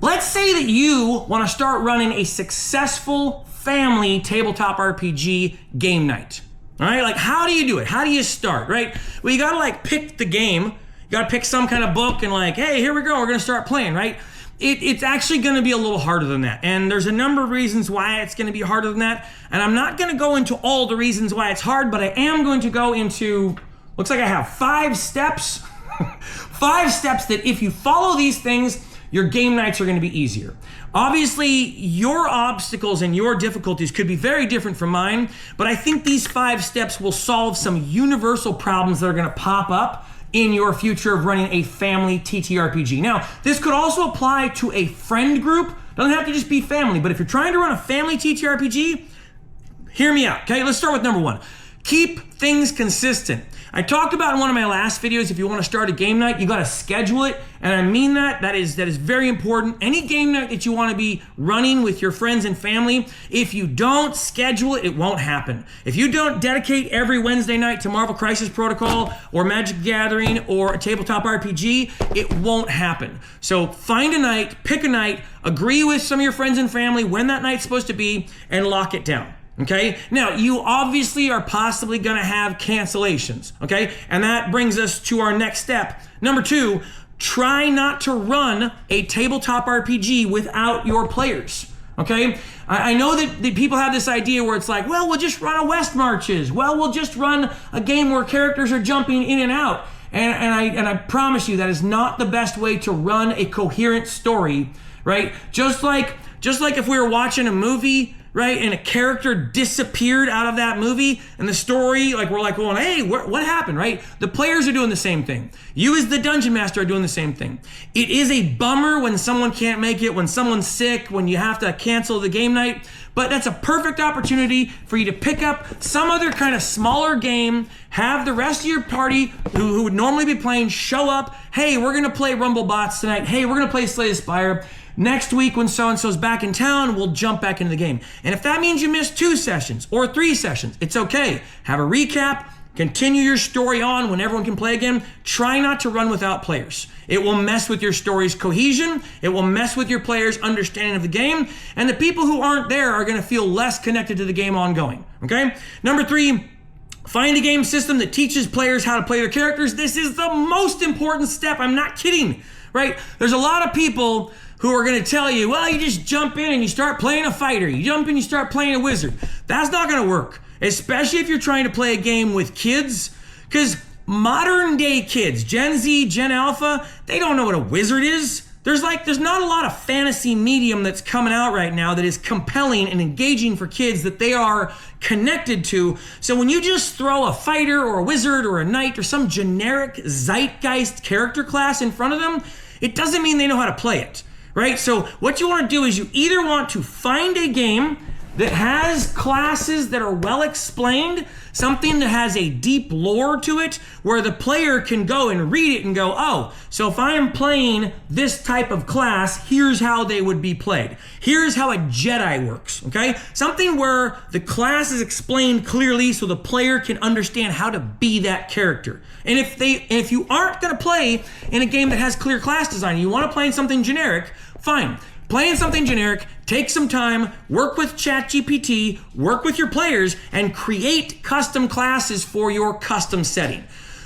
Let's say that you want to start running a successful family tabletop RPG game night. All right, like how do you do it? How do you start, right? Well, you gotta like pick the game. You gotta pick some kind of book and like, hey, here we go, we're gonna start playing, right? It's actually gonna be a little harder than that. And there's a number of reasons why it's gonna be harder than that. And I'm not gonna go into all the reasons why it's hard, but I am going to go into, looks like I have 5 steps. 5 steps that if you follow these things, your game nights are gonna be easier. Obviously, your obstacles and your difficulties could be very different from mine, but I think these 5 steps will solve some universal problems that are gonna pop up in your future of running a family TTRPG. Now, this could also apply to a friend group. Doesn't have to just be family, but if you're trying to run a family TTRPG, hear me out, okay? Let's start with number 1. Keep things consistent. I talked about in one of my last videos, if you want to start a game night, you got to schedule it. And I mean that. That is very important. Any game night that you want to be running with your friends and family, if you don't schedule it, it won't happen. If you don't dedicate every Wednesday night to Marvel Crisis Protocol or Magic the Gathering or a tabletop RPG, it won't happen. So find a night, pick a night, agree with some of your friends and family when that night's supposed to be, and lock it down. Okay, now you obviously are possibly gonna have cancellations, okay? And that brings us to our next step. Number 2, try not to run a tabletop RPG without your players, okay? I know that people have this idea where it's like, well, we'll just run a West Marches. Well, we'll just run a game where characters are jumping in and out. And I promise you that is not the best way to run a coherent story, right? Just like if we were watching a movie, right, and a character disappeared out of that movie, and the story, like we're like going, hey, what happened, right? The players are doing the same thing. You as the dungeon master are doing the same thing. It is a bummer when someone can't make it, when someone's sick, when you have to cancel the game night, but that's a perfect opportunity for you to pick up some other kind of smaller game, have the rest of your party who would normally be playing show up. Hey, we're gonna play Rumble Bots tonight. Hey, we're gonna play Slay the Spire. Next week when so-and-so's back in town, we'll jump back into the game. And if that means you missed 2 sessions or 3 sessions, it's okay. Have a recap, continue your story on when everyone can play again. Try not to run without players. It will mess with your story's cohesion. It will mess with your players' understanding of the game. And the people who aren't there are gonna feel less connected to the game ongoing, okay? Number 3, find a game system that teaches players how to play their characters. This is the most important step, I'm not kidding, right? There's a lot of people who are going to tell you, well, you just jump in and you start playing a fighter. You jump in, you start playing a wizard. That's not going to work, especially if you're trying to play a game with kids, because modern day kids, Gen Z, Gen Alpha, they don't know what a wizard is. There's not a lot of fantasy medium that's coming out right now that is compelling and engaging for kids that they are connected to. So when you just throw a fighter or a wizard or a knight or some generic zeitgeist character class in front of them, it doesn't mean they know how to play it. Right? So what you want to do is you either want to find a game that has classes that are well explained, something that has a deep lore to it, where the player can go and read it and go, oh, so if I am playing this type of class, here's how they would be played. Here's how a Jedi works, okay? Something where the class is explained clearly so the player can understand how to be that character. And if you aren't gonna play in a game that has clear class design, you wanna play in something generic, fine. Play in something generic, take some time, work with ChatGPT, work with your players, and create custom classes for your custom setting.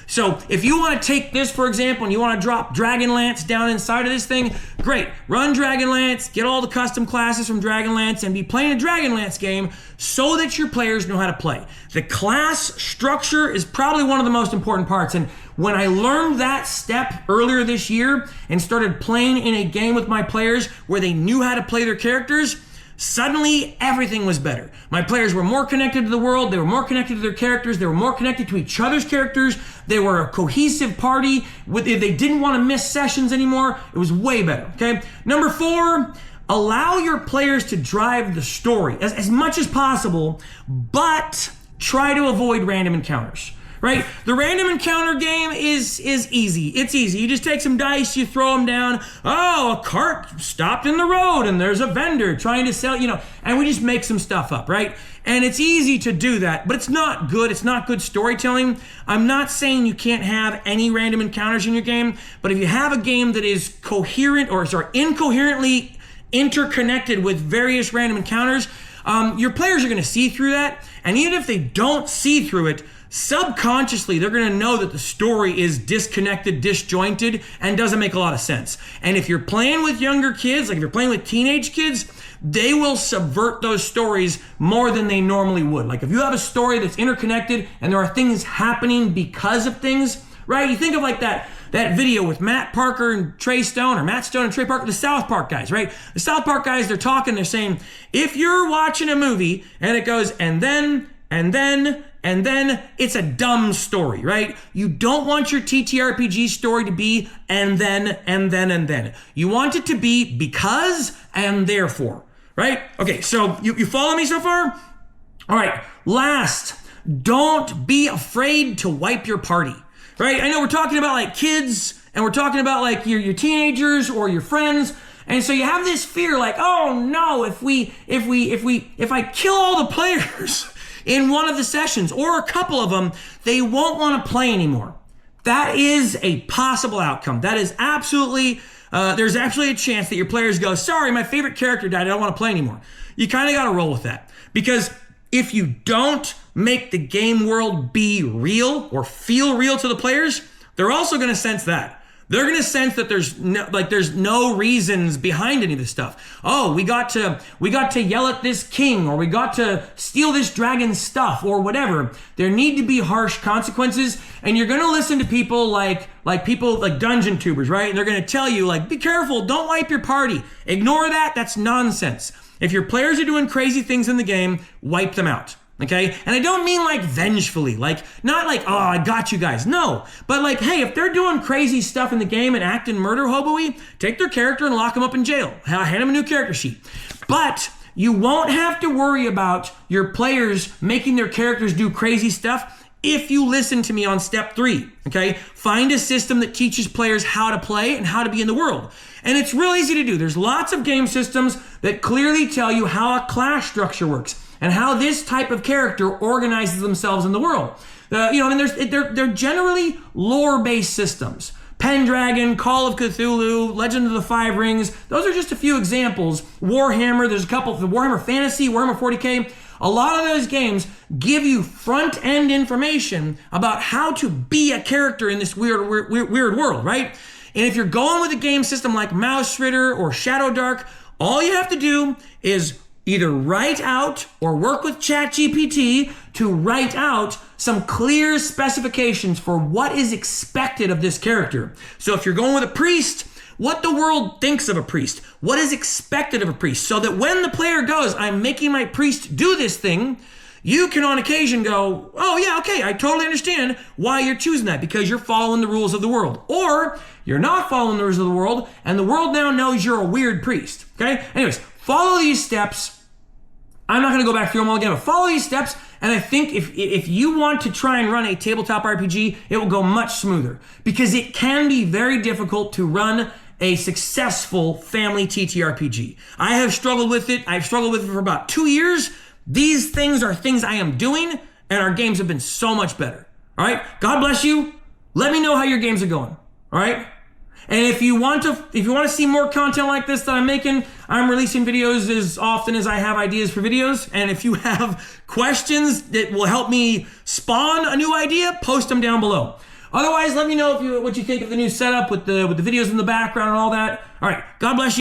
So if you want to take this, for example, and you want to drop Dragonlance down inside of this thing, great. Run Dragonlance, get all the custom classes from Dragonlance, and be playing a Dragonlance game so that your players know how to play. The class structure is probably one of the most important parts. And when I learned that step earlier this year and started playing in a game with my players where they knew how to play their characters, suddenly everything was better. My players were more connected to the world, they were more connected to their characters, they were more connected to each other's characters, they were a cohesive party, they didn't want to miss sessions anymore. It was way better, okay? Number 4, allow your players to drive the story as much as possible, but try to avoid random encounters. right? The random encounter game is easy. It's easy. You just take some dice, you throw them down. Oh, a cart stopped in the road and there's a vendor trying to sell, and we just make some stuff up, right? And it's easy to do that, but it's not good. It's not good storytelling. I'm not saying you can't have any random encounters in your game, but if you have a game that is incoherently interconnected with various random encounters, your players are going to see through that. And even if they don't see through it, subconsciously, they're going to know that the story is disconnected, disjointed, and doesn't make a lot of sense. And if you're playing with younger kids, like if you're playing with teenage kids, they will subvert those stories more than they normally would. Like if you have a story that's interconnected and there are things happening because of things, right? You think of like that video with Matt Parker and Trey Stone, or Matt Stone and Trey Parker, the South Park guys, right? The South Park guys, they're talking, they're saying, if you're watching a movie and it goes, and then, it's a dumb story, right? You don't want your TTRPG story to be, and then. You want it to be because and therefore, right? Okay, so you follow me so far? All right, last, don't be afraid to wipe your party. Right? I know we're talking about like kids and we're talking about like your teenagers or your friends. And so you have this fear like, oh no, if I kill all the players in one of the sessions or a couple of them, they won't want to play anymore. That is a possible outcome. That is absolutely, there's actually a chance that your players go, sorry, my favorite character died. I don't want to play anymore. You kind of got to roll with that, because if you don't make the game world be real or feel real to the players, they're also going to sense that. They're going to sense that there's no reasons behind any of this stuff. Oh, we got to yell at this king, or we got to steal this dragon's stuff, or whatever. There need to be harsh consequences, and you're going to listen to people like dungeon tubers, right? And they're going to tell you like, be careful, don't wipe your party. Ignore that. That's nonsense. If your players are doing crazy things in the game, wipe them out. Okay? And I don't mean like vengefully, like not like, oh, I got you guys. No. But like, hey, if they're doing crazy stuff in the game and acting murder hobo-y, take their character and lock them up in jail. Hand them a new character sheet. But you won't have to worry about your players making their characters do crazy stuff if you listen to me on step 3, okay? Find a system that teaches players how to play and how to be in the world. And it's real easy to do. There's lots of game systems that clearly tell you how a class structure works and how this type of character organizes themselves in the world. And they're generally lore-based systems. Pendragon, Call of Cthulhu, Legend of the Five Rings. Those are just a few examples. Warhammer, there's a couple. The Warhammer Fantasy, Warhammer 40K. A lot of those games give you front-end information about how to be a character in this weird world, right? And if you're going with a game system like Mouse Ritter or Shadow Dark, all you have to do is either write out or work with ChatGPT to write out some clear specifications for what is expected of this character. So if you're going with a priest, what the world thinks of a priest, what is expected of a priest, so that when the player goes, I'm making my priest do this thing, you can on occasion go, oh yeah, okay, I totally understand why you're choosing that, because you're following the rules of the world. Or you're not following the rules of the world, and the world now knows you're a weird priest, okay? Anyways, follow these steps. I'm not going to go back through them all again, but follow these steps, and I think if you want to try and run a tabletop RPG, it will go much smoother, because it can be very difficult to run a successful family TTRPG. I have struggled with it. I've struggled with it for about 2 years. These things are things I am doing, and our games have been so much better. All right? God bless you. Let me know how your games are going. All right? And if you want to see more content like this that I'm making, I'm releasing videos as often as I have ideas for videos. And if you have questions that will help me spawn a new idea, post them down below. Otherwise, let me know what you think of the new setup with the videos in the background and all that. All right. God bless you.